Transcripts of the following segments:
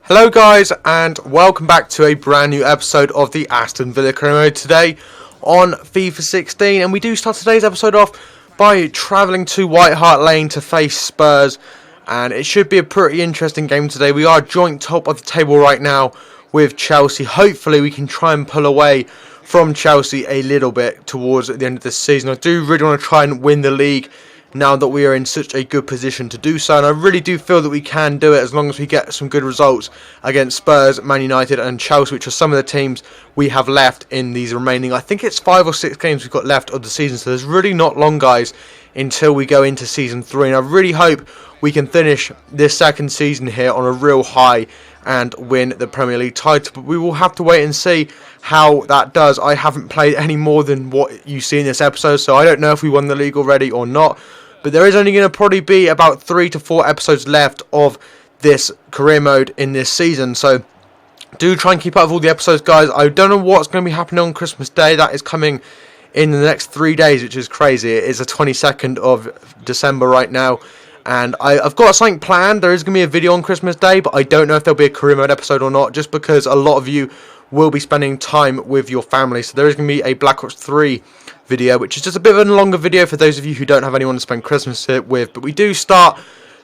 Hello guys, and welcome back to a brand new episode of the Aston Villa career mode today on FIFA 16. And we do start today's episode off by travelling to White Hart Lane to face Spurs, and it should be a pretty interesting game today. We are joint top of the table right now with Chelsea. Hopefully we can try and pull away from Chelsea a little bit towards the end of this season. I do really want to try and win the league now that we are in such a good position to do so, and I really do feel that we can do it as long as we get some good results against Spurs, Man United and Chelsea, which are some of the teams we have left in these remaining, I think it's 5 or 6 games we've got left of the season, so there's really not long, guys, until we go into season 3, and I really hope we can finish this second season here on a real high and win the Premier League title, but we will have to wait and see how that does. I haven't played any more than what you see in this episode, so I don't know if we won the league already or not. But there is only going to probably be about 3 to 4 episodes left of this career mode in this season. So do try and keep up with all the episodes, guys. I don't know what's going to be happening on Christmas Day. That is coming in the next 3 days, which is crazy. It is the 22nd of December right now. And I've got something planned. There is going to be a video on Christmas Day, but I don't know if there'll be a career mode episode or not, just because a lot of you will be spending time with your family. So there is going to be a Black Ops 3 video, which is just a bit of a longer video for those of you who don't have anyone to spend Christmas with. But we do start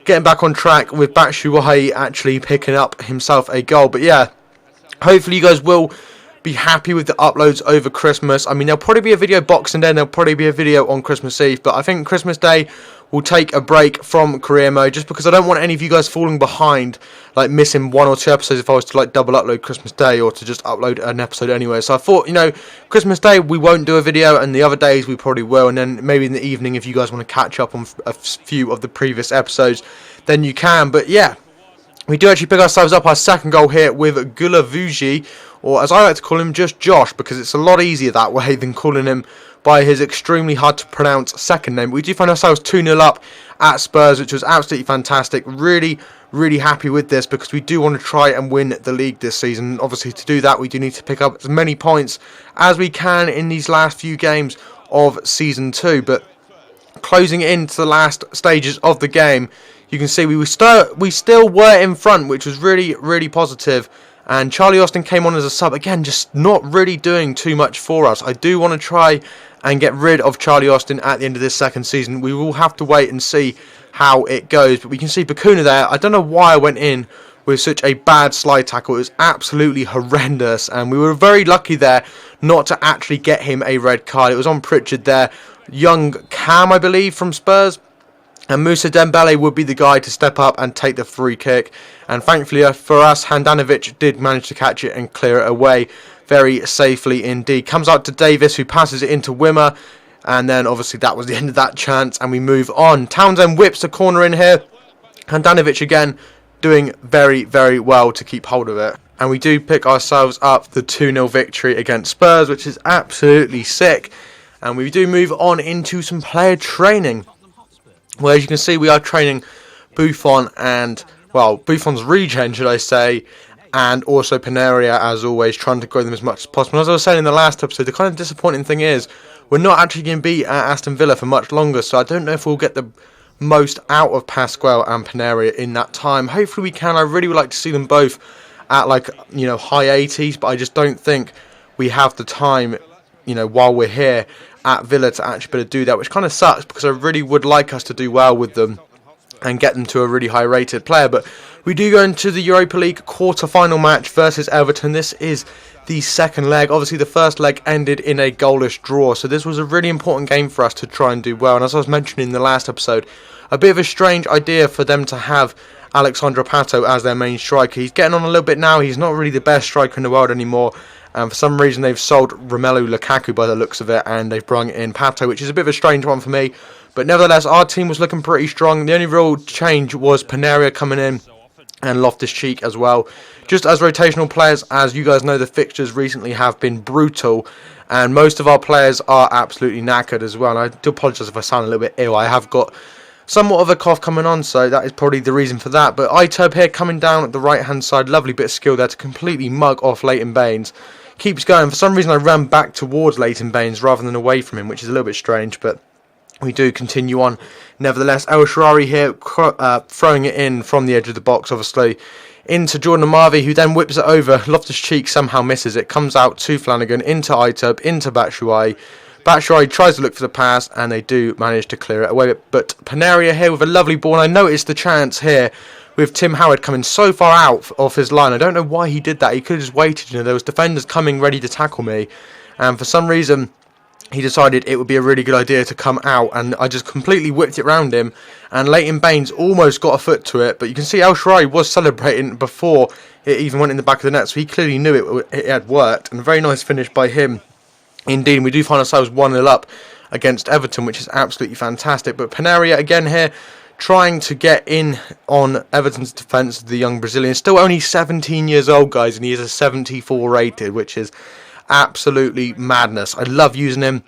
getting back on track with Batshuayi actually picking up himself a goal. But yeah, hopefully you guys will be happy with the uploads over Christmas. I mean, there'll probably be a video Boxing Day and there'll probably be a video on Christmas Eve, but I think Christmas Day will take a break from career mode just because I don't want any of you guys falling behind, like missing 1 or 2 episodes if I was to like double upload Christmas Day or to just upload an episode anyway. So I thought, you know, Christmas Day we won't do a video, and the other days we probably will, and then maybe in the evening if you guys want to catch up on a few of the previous episodes, then you can. But yeah, we do actually pick ourselves up our second goal here with goo.gl, or as I like to call him, just Josh, because it's a lot easier that way than calling him by his extremely hard to pronounce second name. We do find ourselves 2-0 up at Spurs, which was absolutely fantastic. Really happy with this because we do want to try and win the league this season. Obviously, to do that, we do need to pick up as many points as we can in these last few games of Season 2. But closing into the last stages of the game, you can see we still were in front, which was really positive. And Charlie Austin came on as a sub, again, just not really doing too much for us. I do want to try and get rid of Charlie Austin at the end of this second season. We will have to wait and see how it goes. But we can see Bakuna there. I don't know why I went in with such a bad slide tackle. It was absolutely horrendous. And we were very lucky there not to actually get him a red card. It was on Pritchard there. Young Cam, I believe, from Spurs. And Moussa Dembele would be the guy to step up and take the free kick. And thankfully for us, Handanovic did manage to catch it and clear it away very safely indeed. Comes out to Davis, who passes it into Wimmer. And then obviously that was the end of that chance. And we move on. Townsend whips the corner in here. Handanovic again doing very well to keep hold of it. And we do pick ourselves up the 2-0 victory against Spurs, which is absolutely sick. And we do move on into some player training. Well, as you can see, we are training Buffon and, well, Buffon's regen, should I say, and also Panaria, as always, trying to grow them as much as possible. And as I was saying in the last episode, the kind of disappointing thing is we're not actually going to be at Aston Villa for much longer, so I don't know if we'll get the most out of Pasquale and Panaria in that time. Hopefully we can. I really would like to see them both at, like, you know, high 80s, but I just don't think we have the time, you know, while we're here at Villa to actually be able to do that, which kind of sucks because I really would like us to do well with them and get them to a really high rated player. But we do go into the Europa League quarter-final match versus Everton. This is the second leg. Obviously the first leg ended in a goalless draw, so this was a really important game for us to try and do well. And as I was mentioning in the last episode, a bit of a strange idea for them to have Alexandre Pato as their main striker. He's getting on a little bit now. He's not really the best striker in the world anymore. And for some reason they've sold Romelu Lukaku by the looks of it, and they've brought in Pato, which is a bit of a strange one for me. But nevertheless, our team was looking pretty strong. The only real change was Panaria coming in and Loftus-Cheek as well. Just as rotational players, as you guys know, the fixtures recently have been brutal, and most of our players are absolutely knackered as well. And I do apologise if I sound a little bit ill. I have got somewhat of a cough coming on, so that is probably the reason for that. But Iturb here coming down at the right-hand side. Lovely bit of skill there to completely mug off Leighton Baines. Keeps going. For some reason I ran back towards Leighton Baines rather than away from him, which is a little bit strange, but we do continue on. Nevertheless, El Shaarawy here throwing it in from the edge of the box, obviously into Jordan Amavi, who then whips it over. Loftus-Cheek somehow misses it. Comes out to Flanagan, into Itub, into Batshuayi. Batshuayi tries to look for the pass, and they do manage to clear it away. But Panaria here with a lovely ball. And I noticed the chance here with Tim Howard coming so far out of his line. I don't know why he did that. He could have just waited. There was defenders coming ready to tackle me. And for some reason, he decided it would be a really good idea to come out, and I just completely whipped it round him, and Leighton Baines almost got a foot to it, but you can see El Shaarawy was celebrating before it even went in the back of the net, so he clearly knew it had worked, and a very nice finish by him. Indeed, we do find ourselves 1-0 up against Everton, which is absolutely fantastic, but Panaria again here, trying to get in on Everton's defence, the young Brazilian, still only 17 years old, guys, and he is a 74 rated, which is absolutely madness. I love using him,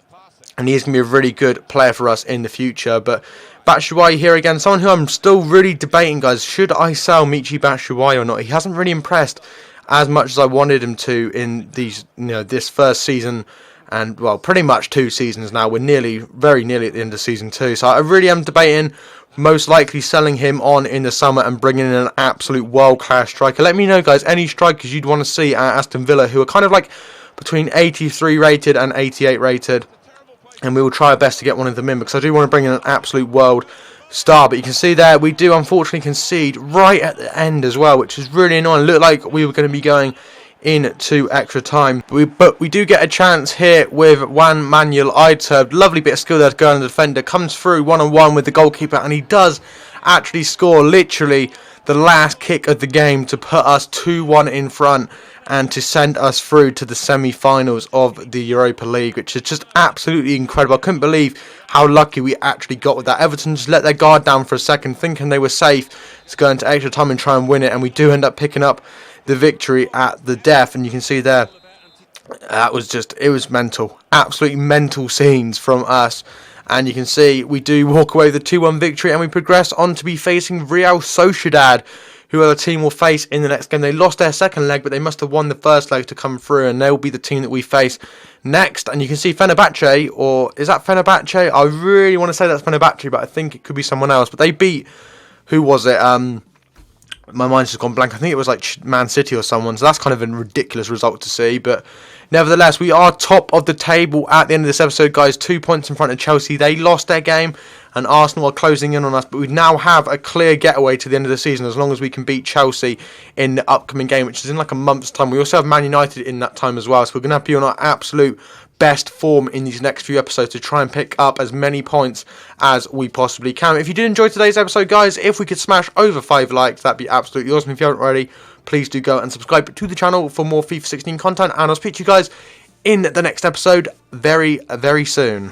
and he's going to be a really good player for us in the future. But Batshuayi here again, someone who I'm still really debating, guys. Should I sell Michy Batshuayi or not? He hasn't really impressed as much as I wanted him to in these, this first season, and well, pretty much 2 seasons now. We're very nearly at the end of season 2. So I really am debating most likely selling him on in the summer and bringing in an absolute world-class striker. Let me know, guys, any strikers you'd want to see at Aston Villa who are kind of like between 83 rated and 88 rated, and we will try our best to get one of them in, because I do want to bring in an absolute world star. But you can see there, we do unfortunately concede right at the end as well, which is really annoying. It looked like we were going to be going into extra time, but we do get a chance here with Juan Manuel Itub. Lovely bit of skill there to go on the defender, comes through one-on-one with the goalkeeper, and he does actually score literally the last kick of the game to put us 2-1 in front and to send us through to the semi-finals of the Europa League, which is just absolutely incredible. I couldn't believe how lucky we actually got with that. Everton just let their guard down for a second, thinking they were safe to go into extra time and try and win it, and we do end up picking up the victory at the death. And you can see there, it was mental, absolutely mental scenes from us. And you can see we do walk away with a 2-1 victory, and we progress on to be facing Real Sociedad, who are the team we'll face in the next game. They lost their second leg, but they must have won the first leg to come through, and they'll be the team that we face next. And you can see Fenerbahce, or is that Fenerbahce? I really want to say that's Fenerbahce, but I think it could be someone else. But they beat, who was it? My mind's just gone blank. I think it was like Man City or someone, so that's kind of a ridiculous result to see. But nevertheless, we are top of the table at the end of this episode, guys. 2 points in front of Chelsea. They lost their game, and Arsenal are closing in on us. But we now have a clear getaway to the end of the season, as long as we can beat Chelsea in the upcoming game, which is in like a month's time. We also have Man United in that time as well, so we're going to have to be on our absolute best form in these next few episodes to try and pick up as many points as we possibly can. If you did enjoy today's episode, guys, if we could smash over 5 likes, that'd be absolutely awesome. If you haven't already, please do go and subscribe to the channel for more FIFA 16 content, and I'll speak to you guys in the next episode very, very soon.